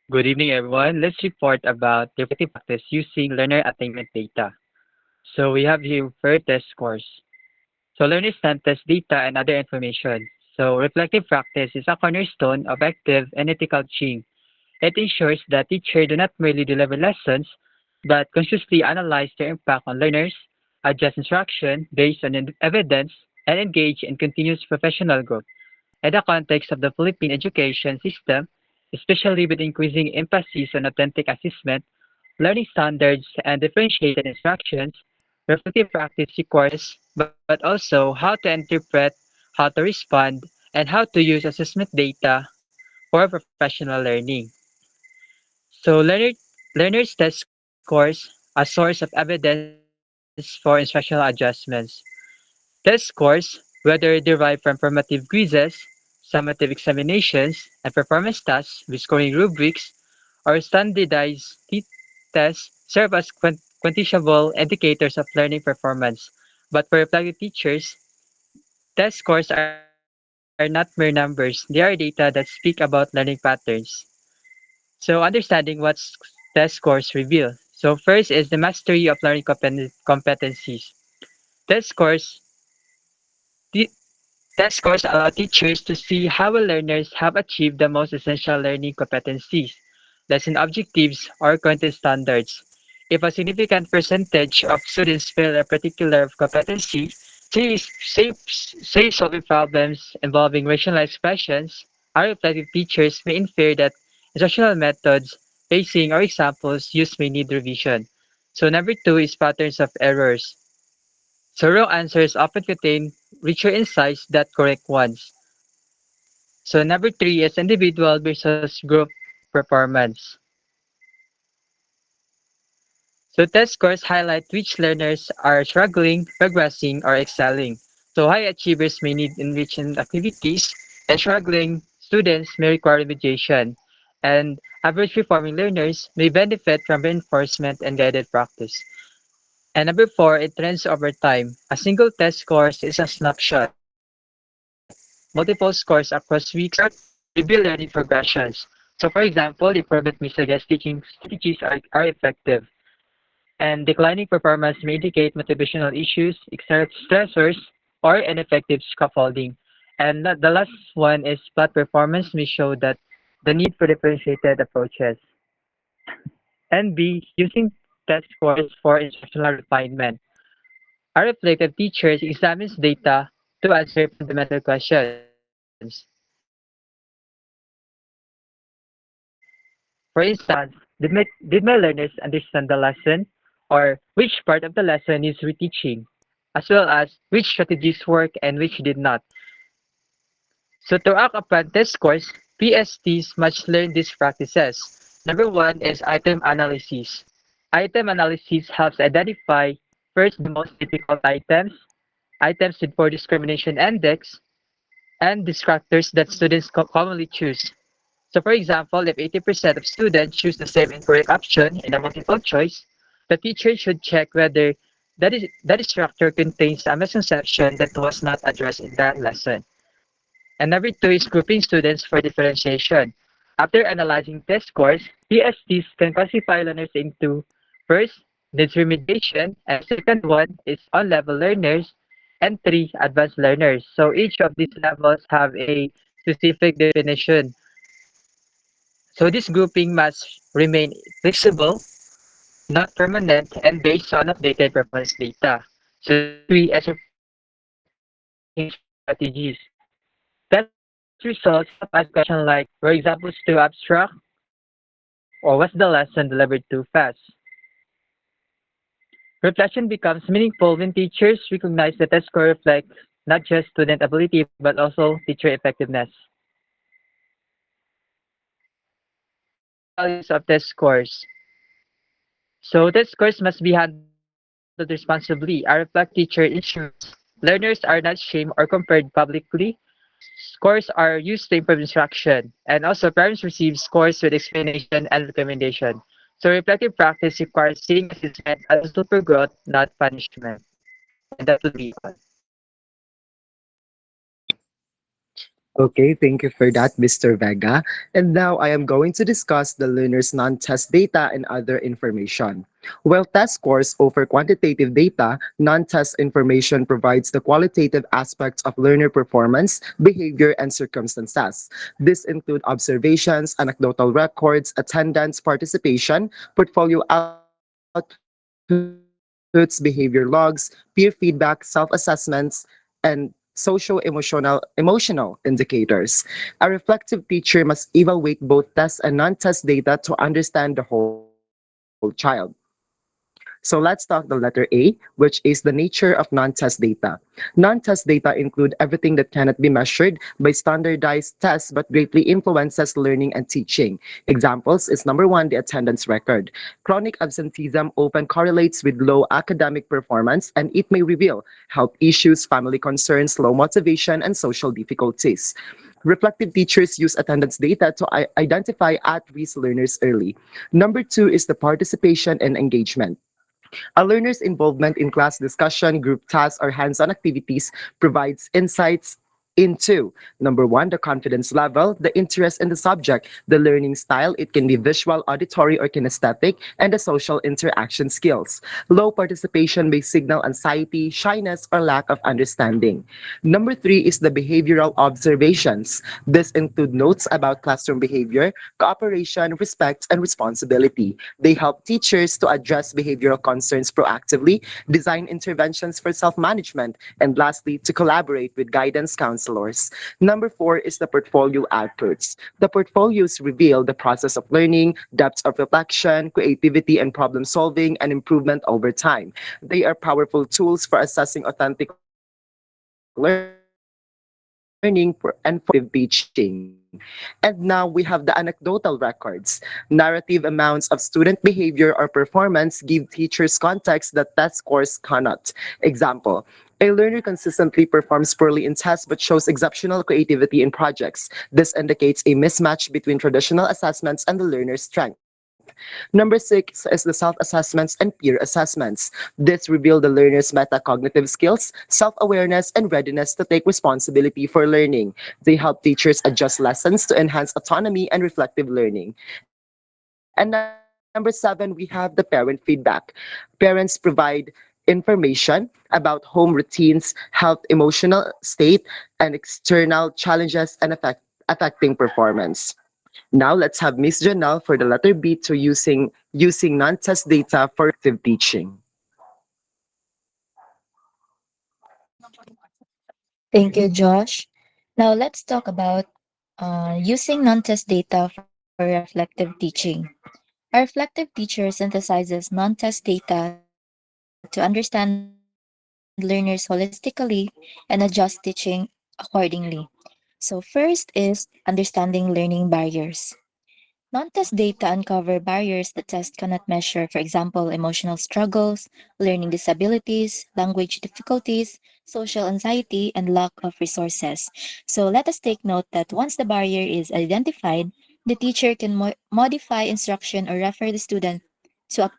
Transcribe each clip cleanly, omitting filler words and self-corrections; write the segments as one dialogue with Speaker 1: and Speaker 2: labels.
Speaker 1: Good evening, everyone. Let's report about the reflective practice using learner attainment data. So we have here first test scores. So learners can test data and other information. So reflective practice is a cornerstone of active and ethical teaching. It ensures that teachers do not merely deliver lessons, but consciously analyze their impact on learners, adjust instruction based on evidence, and engage in continuous professional growth. In the context of the Philippine education system, especially with increasing emphasis on authentic assessment, learning standards, and differentiated instructions, reflective practice requires but also how to interpret, how to respond, and how to use assessment data for professional learning. So learners test scores a source of evidence for instructional adjustments. Test scores, whether derived from formative quizzes, summative examinations, and performance tasks with scoring rubrics, or standardized tests, serve as quantifiable indicators of learning performance. But for reflective teachers, test scores are not mere numbers, they are data that speak about learning patterns. So understanding what test scores reveal. So first is the mastery of learning competencies. Test scores T- Test scores allow teachers to see how well learners have achieved the most essential learning competencies, lesson objectives, or content standards. If a significant percentage of students fail a particular competency, say solving problems involving rational expressions, our reflective teachers may infer that instructional methods, pacing, or examples used may need revision. So number two is patterns of errors. So wrong answers often contain richer insights than correct ones. So number three is individual versus group performance. So test scores highlight which learners are struggling, progressing, or excelling. So high achievers may need enriching activities, and struggling students may require remediation. And average performing learners may benefit from reinforcement and guided practice. And number four, it trends over time. A single test score is a snapshot. Multiple scores across weeks or months reveal learning progressions. So for example, improvement may suggest teaching strategies are effective, and declining performance may indicate motivational issues, stressors, or ineffective scaffolding. And the last one is flat performance may show that the need for differentiated approaches. And B, using test scores for instructional refinement. A reflective teacher examines data to answer fundamental questions. For instance, did my learners understand the lesson? Or which part of the lesson needs reteaching? As well as which strategies work and which did not. So to act upon test scores, PSTs must learn these practices. Number one is item analysis. Item analysis helps identify first the most difficult items with poor discrimination index, and distractors that students commonly choose. So for example, if 80% of students choose the same incorrect option in a multiple choice, the teacher should check whether that instructor contains a misconception that was not addressed in that lesson. And number two is grouping students for differentiation. After analyzing test scores, PSTs can classify learners into first, needs remediation, and second one is on-level learners, and three, advanced learners. So each of these levels have a specific definition. So this grouping must remain flexible, not permanent, and based on updated performance data. So number three is reflective strategies. Test results help answer questions like, were examples too abstract, or was the lesson delivered too fast? Reflection becomes meaningful when teachers recognize that test score reflects not just student ability but also teacher effectiveness. Core values of test scores. So test scores must be handled responsibly. A reflect teacher ensures learners are not shamed or compared publicly. Scores are used to improve instruction, and also parents receive scores with explanation and recommendation. So reflective practice requires seeing assessment as a tool for growth, not punishment. And that would be all.
Speaker 2: Okay, thank you for that, Mr. Vega. And now I am going to discuss the learner's non-test data and other information. While test scores offer quantitative data, non-test information provides the qualitative aspects of learner performance, behavior, and circumstances. This include observations, anecdotal records, attendance, participation, portfolio outputs, behavior logs, peer feedback, self-assessments, and social emotional indicators. A reflective teacher must evaluate both test and non-test data to understand the whole child. So let's talk the letter A, which is the nature of non-test data. Non-test data include everything that cannot be measured by standardized tests but greatly influences learning and teaching. Examples is number one, the attendance record. Chronic absenteeism often correlates with low academic performance, and it may reveal health issues, family concerns, low motivation, and social difficulties. Reflective teachers use attendance data to identify at-risk learners early. Number two is the participation and engagement. A learner's involvement in class discussion, group tasks, or hands-on activities provides insights into number one, the confidence level, the interest in the subject, the learning style, it can be visual, auditory, or kinesthetic, and the social interaction skills. Low participation may signal anxiety, shyness, or lack of understanding. Number three is the behavioral observations. This include notes about classroom behavior, cooperation, respect, and responsibility. They help teachers to address behavioral concerns proactively, design interventions for self-management, and lastly, to collaborate with guidance counselors. Number four is the portfolio outputs. The portfolios reveal the process of learning, depth of reflection, creativity and problem solving, and improvement over time. They are powerful tools for assessing authentic learning and for effective teaching. And now we have the anecdotal records. Narrative amounts of student behavior or performance give teachers context that test scores cannot. Example, a learner consistently performs poorly in tests but shows exceptional creativity in projects. This indicates a mismatch between traditional assessments and the learner's strength. Number six is the self-assessments and peer assessments. This reveal the learner's metacognitive skills, self-awareness, and readiness to take responsibility for learning. They help teachers adjust lessons to enhance autonomy and reflective learning. And number seven, we have the parent feedback. Parents provide information about home routines, health, emotional state, and external challenges and affecting performance. Now let's have Miss Janelle for the letter B to using non-test data for effective teaching.
Speaker 3: Thank you, Josh. Now let's talk about using non-test data for reflective teaching. A reflective teacher synthesizes non-test data to understand learners holistically and adjust teaching accordingly. So first is understanding learning barriers. Non-test data uncover barriers that tests cannot measure, for example, emotional struggles, learning disabilities, language difficulties, social anxiety, and lack of resources. So let us take note that once the barrier is identified, the teacher can modify instruction or refer the student to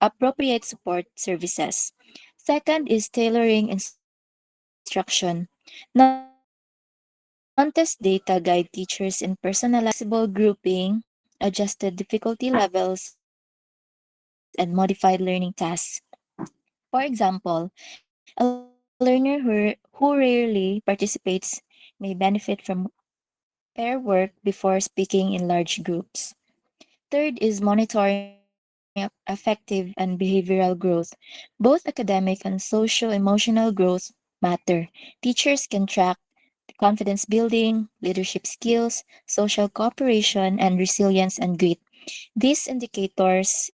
Speaker 3: appropriate support services. Second is tailoring instruction. Non-test data guide teachers in personalized learning, flexible grouping, adjusted difficulty levels, and modified learning tasks. For example, a learner who rarely participates may benefit from pair work before speaking in large groups. Third is monitoring affective and behavioral growth. Both academic and social emotional growth matter. Teachers can track confidence building, leadership skills, social cooperation, and resilience and grit. These indicators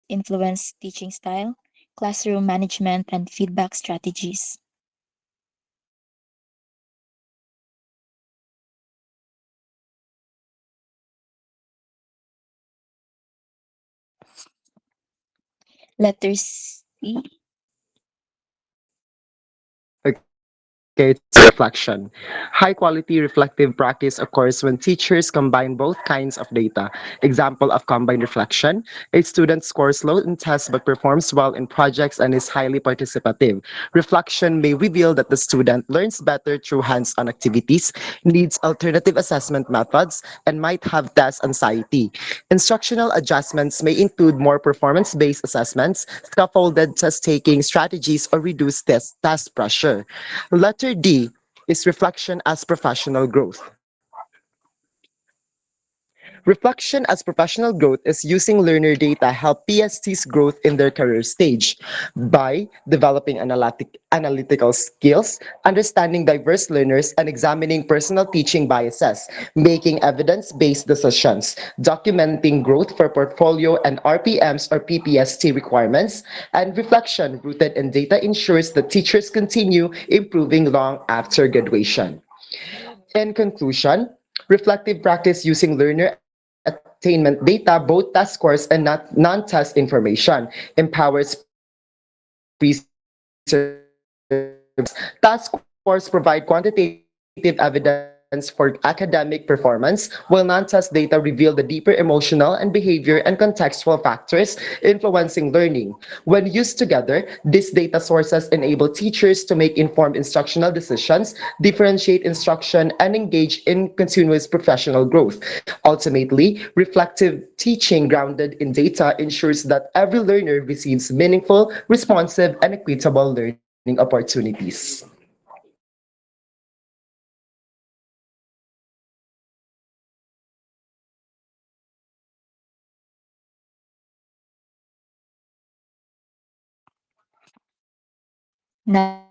Speaker 3: influence teaching style, classroom management, and feedback strategies. Letter C.
Speaker 2: Okay, it's a reflective teaching. reflection. High quality reflective practice occurs when teachers combine both kinds of data. Example of combined reflection: a student scores low in tests but performs well in projects and is highly participative. Reflection may reveal that the student learns better through hands on activities, needs alternative assessment methods, and might have test anxiety. Instructional adjustments may include more performance based assessments, scaffolded test taking strategies, or reduced task pressure. Letter D is reflection as professional growth. Reflection as professional growth is using learner data help PSTs growth in their career stage by developing analytical skills, understanding diverse learners, and examining personal teaching biases, making evidence-based decisions, documenting growth for portfolio and RPMs or PPST requirements, and reflection rooted in data ensures that teachers continue improving long after graduation. In conclusion, reflective practice using learner attainment data, both test scores and non-test information, empowers pre-service teachers to make informed decisions. Task scores provide quantitative evidence for academic performance, while non-test data reveal the deeper emotional and behavior and contextual factors influencing learning. When used together, these data sources enable teachers to make informed instructional decisions, differentiate instruction, and engage in continuous professional growth. Ultimately, reflective teaching grounded in data ensures that every learner receives meaningful, responsive, and equitable learning opportunities.
Speaker 3: Now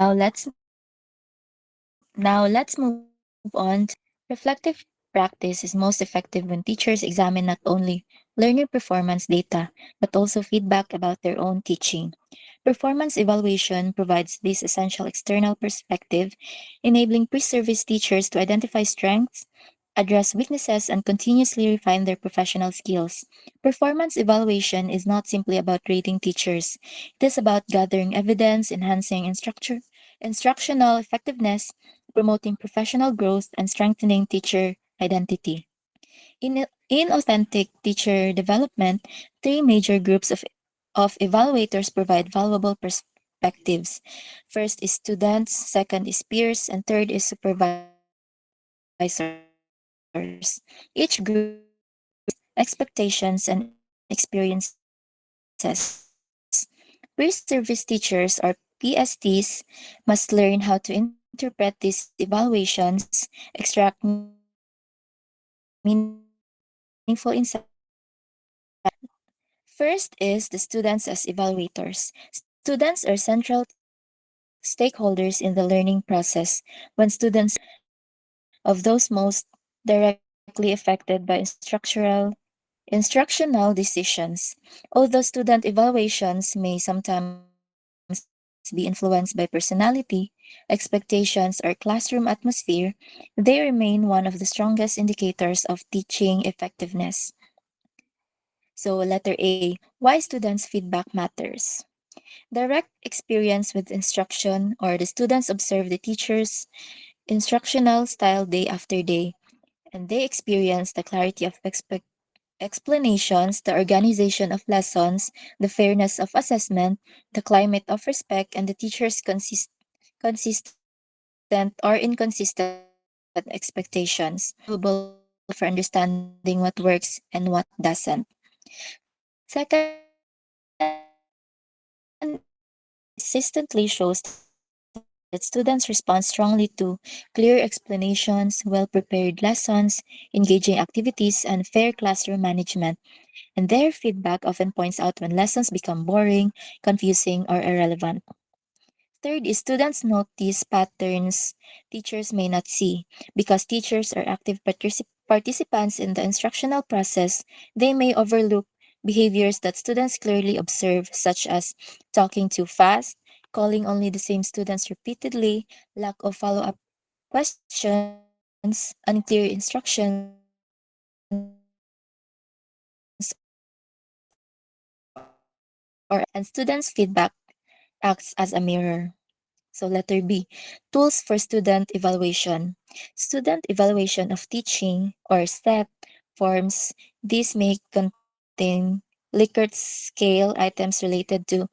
Speaker 3: let's move on. Reflective practice is most effective when teachers examine not only learner performance data, but also feedback about their own teaching. Performance evaluation provides this essential external perspective, enabling pre-service teachers to identify strengths, address weaknesses, and continuously refine their professional skills. Performance evaluation is not simply about rating teachers, it is about gathering evidence, enhancing instructional effectiveness, promoting professional growth, and strengthening teacher identity. In authentic teacher development, three major groups of evaluators provide valuable perspectives. First is students, second is peers, and third is supervisors. Each group brings different expectations and experiences. Pre-service teachers or PSTs must learn how to interpret these evaluations, extract meaningful insights, and guide students in shaping their professional growth. First is the students as evaluators. Students are central stakeholders in the learning process. When students of those most directly affected by instructional decisions. Although student evaluations may sometimes be influenced by personality, expectations, or classroom atmosphere, they remain one of the strongest indicators of teaching effectiveness. So, letter A: why students' feedback matters. Direct experience with instruction, or the students observe the teacher's instructional style day after day, and they experience the clarity of explanations, the organization of lessons, the fairness of assessment, the climate of respect, and the teacher's consistent or inconsistent expectations. Valuable for understanding what works and what doesn't. Second is consistently shows that students respond strongly to clear explanations, well prepared lessons, engaging activities, and fair classroom management. And their feedback often points out when lessons become boring, confusing, or irrelevant. Third is students notice patterns teachers may not see. Because teachers are active participants in the instructional process, they may overlook behaviors that students clearly observe, such as talking too fast, calling only the same students repeatedly, lack of follow up questions, unclear instructions, or absence of structure. And students' feedback acts as a mirror. So, letter B: So letter B, tools for student evaluation. Student evaluation of teaching or STEP forms. These may contain Likert scale items related to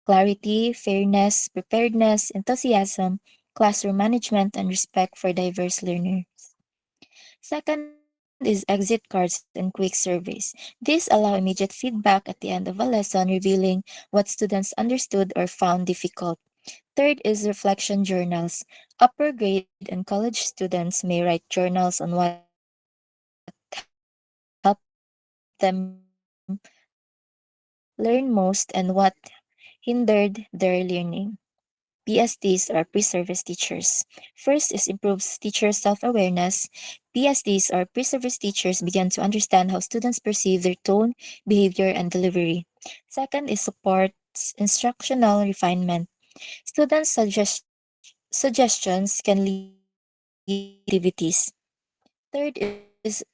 Speaker 3: clarity, fairness, preparedness, enthusiasm, classroom management, and respect for diverse learners. Second is exit cards and quick surveys. These allow immediate feedback at the end of a lesson, revealing what students understood or found difficult. Third is reflection journals. Upper grade and college students may write journals on what helped them learn most and what hindered their learning. PSTs are pre-service teachers. First is improves teacher self-awareness. PSTs or pre-service teachers begin to understand how students perceive their tone, behavior, and delivery. Second is supports instructional refinement. Students' suggestions can lead to creative activities. Third is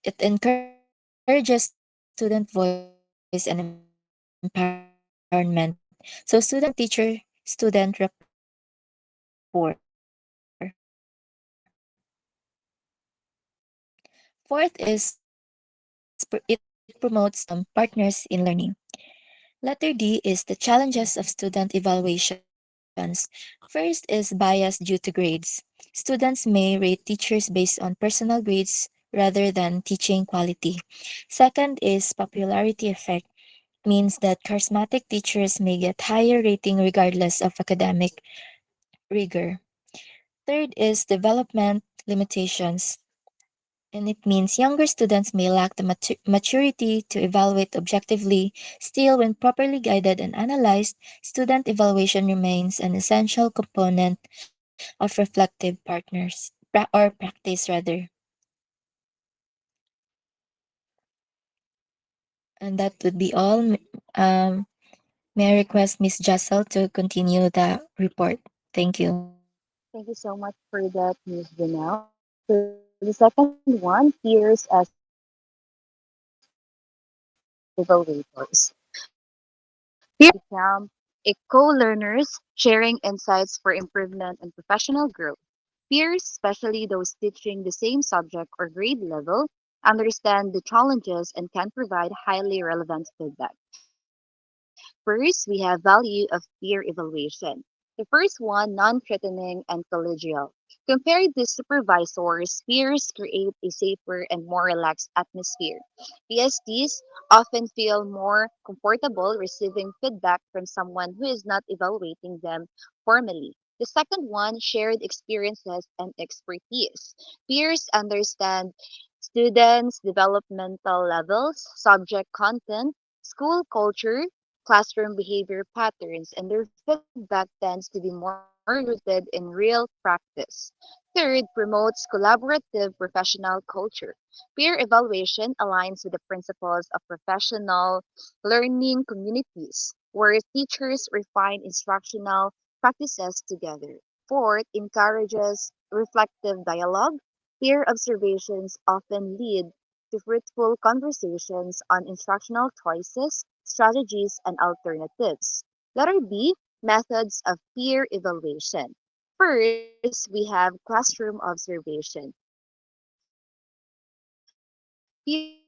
Speaker 3: it encourages student voice and empowerment. So student teacher student rapport. Fourth is it promotes partners in learning. Letter D is the challenges of student evaluations. First is bias due to grades. Students may rate teachers based on personal grades rather than teaching quality. Second is popularity effect, means that charismatic teachers may get higher rating regardless of academic rigor. Third is development limitations, and it means younger students may lack the maturity to evaluate objectively. Still, when properly guided and analyzed, student evaluation remains an essential component of reflective practice rather. And that would be all. May I request Miss Jessel to continue the report? Thank you.
Speaker 4: Thank you so much for that, Ms. Janelle. So the second one, peers as evaluators. Peers become a co-learners sharing insights for improvement and professional growth. Peers, especially those teaching the same subject or grade level, understand the challenges and can provide highly relevant feedback. First, we have value of peer evaluation. The first one, non-threatening and collegial. Compared to supervisors, peers create a safer and more relaxed atmosphere. PSTs often feel more comfortable receiving feedback from someone who is not evaluating them formally. The second one, shared experiences and expertise. Peers understand students' developmental levels, subject content, school culture, classroom behavior patterns, and their feedback tends to be more rooted in real practice. Third, promotes collaborative professional culture. Peer evaluation aligns with the principles of professional learning communities, where teachers refine instructional practices together. Fourth, encourages reflective dialogue. Peer observations often lead to fruitful conversations on instructional choices, strategies, and alternatives. Letter B, methods of peer evaluation. First, we have classroom observation. Peers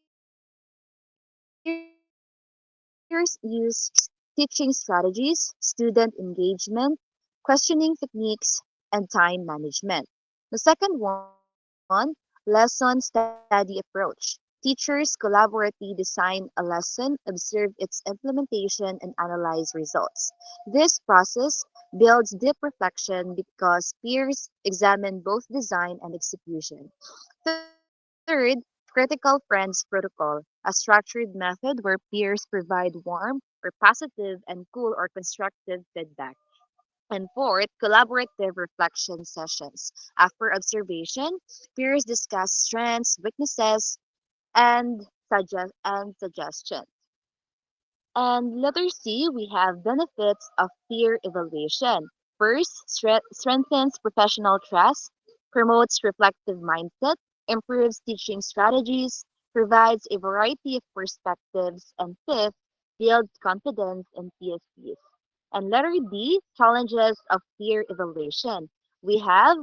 Speaker 4: use teaching strategies, student engagement, questioning techniques, and time management. The second one, lesson study approach. Teachers collaboratively design a lesson, observe its implementation, and analyze results. This process builds deep reflection because peers examine both design and execution. Third, critical friends protocol, a structured method where peers provide warm or positive and cool or constructive feedback. And fourth, collaborative reflection sessions. After observation, peers discuss strengths, weaknesses, and suggestions. And letter C, we have benefits of peer evaluation. First, strengthens professional trust, promotes reflective mindset, improves teaching strategies, provides a variety of perspectives, and fifth, builds confidence in PSPs. And letter D, challenges of peer evaluation. We have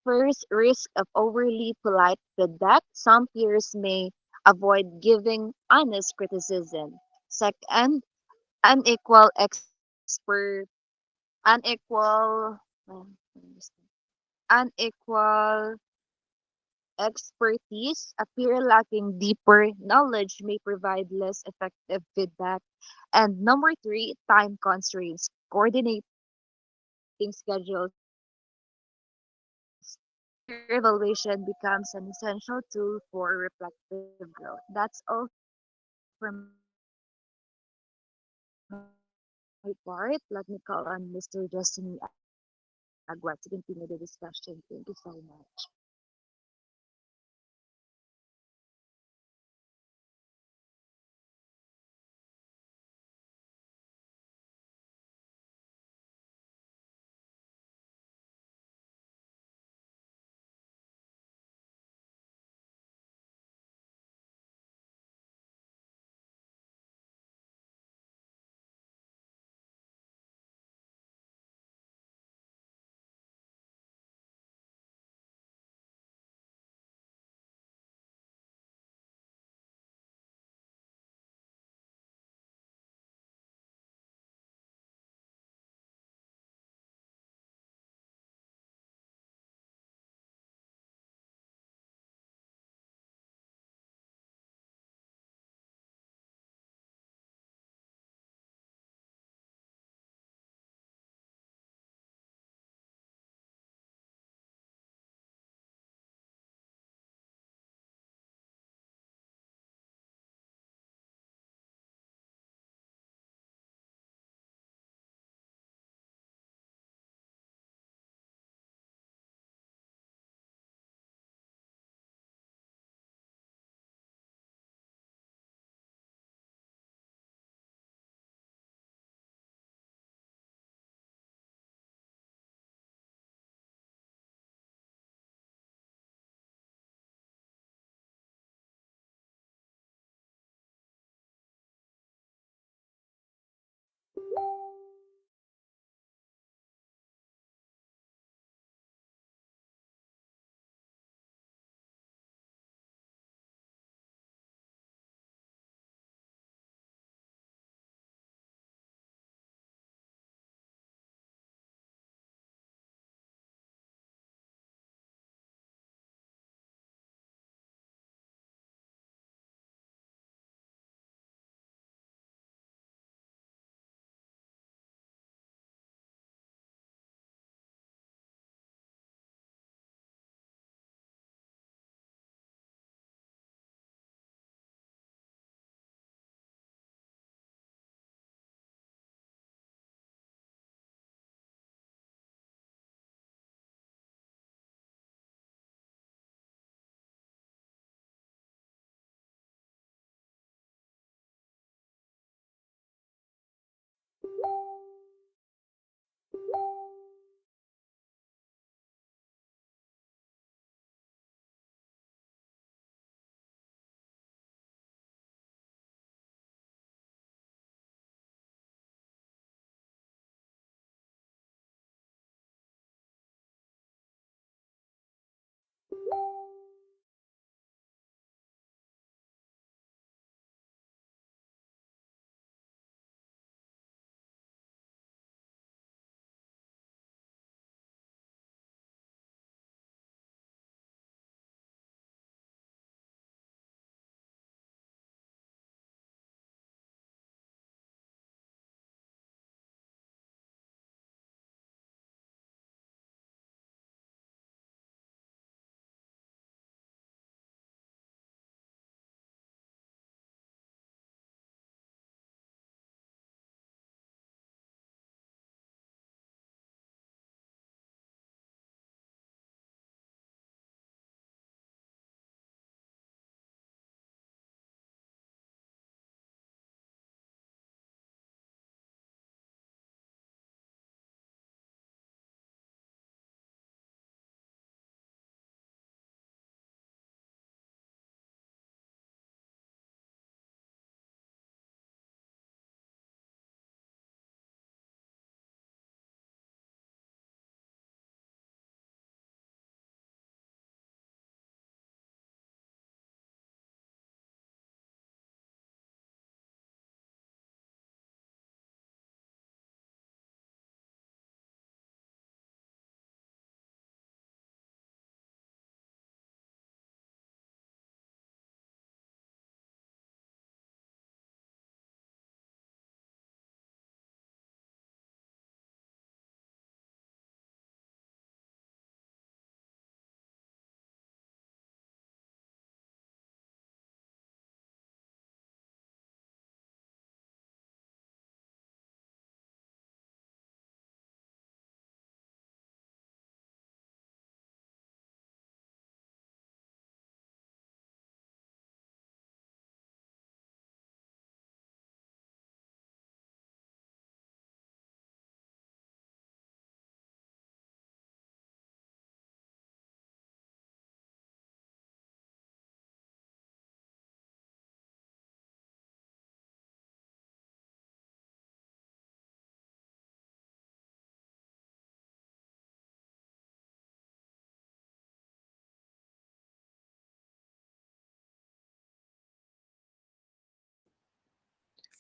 Speaker 4: first, risk of overly polite feedback. Some peers may avoid giving honest criticism. Second, unequal unequal, unequal expertise. A peer lacking deeper knowledge may provide less effective feedback. And number three, time constraints. Coordinating schedules. Peer evaluation becomes an essential tool for reflective growth. That's all from my part. Let me call on Mr. Destiny Agua to continue the discussion. Thank you so much.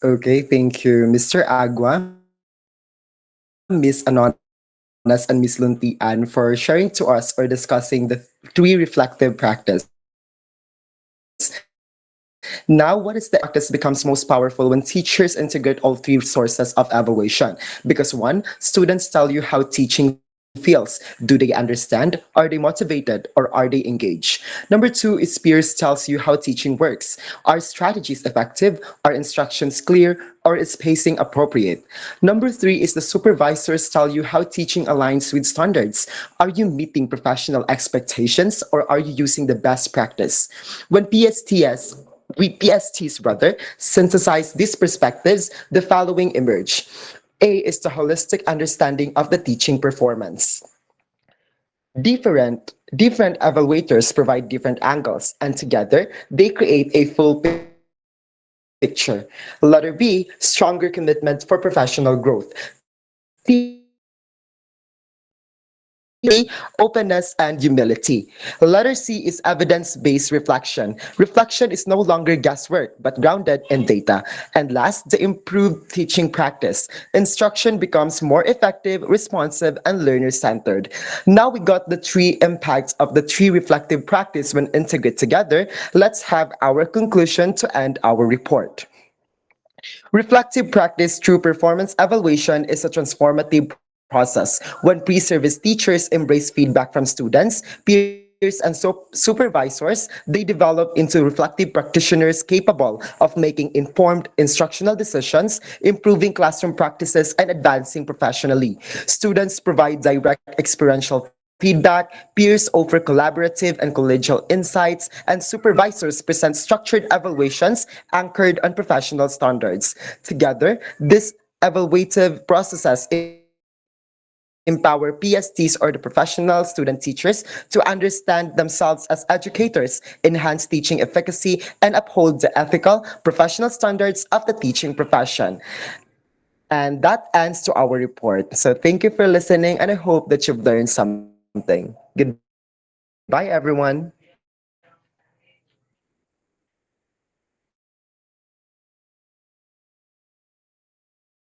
Speaker 2: Okay, thank you, Mr. Agua, Miss Anonas, and Miss Luntian for sharing to us or discussing the three reflective practice. Now, what is the effect of reflective practice becomes most powerful when teachers integrate all three sources of evaluation? Because one, students tell you how teaching feels. Do they understand? Are they motivated? Or are they engaged? Number two is peers tells you how teaching works. Are strategies effective? Are instructions clear? Or is pacing appropriate? Number three is the supervisors tell you how teaching aligns with standards. Are you meeting professional expectations or are you using the best practice? When PSTs synthesize these perspectives, the following emerge. A is the holistic understanding of the teaching performance. Different evaluators provide different angles, and together they create a full picture. Letter B, stronger commitment for professional growth. C, openness and humility. Letter C is evidence-based reflection. Reflection is no longer guesswork, but grounded in data. And last, the improved teaching practice. Instruction becomes more effective, responsive, and learner-centered. Now we got the three impacts of the three reflective practice when integrated together. Let's have our conclusion to end our report. Reflective practice through performance evaluation is a transformative process. When pre-service teachers embrace feedback from students, peers, and supervisors, they develop into reflective practitioners capable of making informed instructional decisions, improving classroom practices, and advancing professionally. Students provide direct experiential feedback, peers offer collaborative and collegial insights, and supervisors present structured evaluations anchored on professional standards. Together, these evaluative processes empower PSTs or the professional student teachers to understand themselves as educators, enhance teaching efficacy, and uphold the ethical, professional standards of the teaching profession. And that ends to our report. So thank you for listening, and I hope that you've learned something. Goodbye, everyone.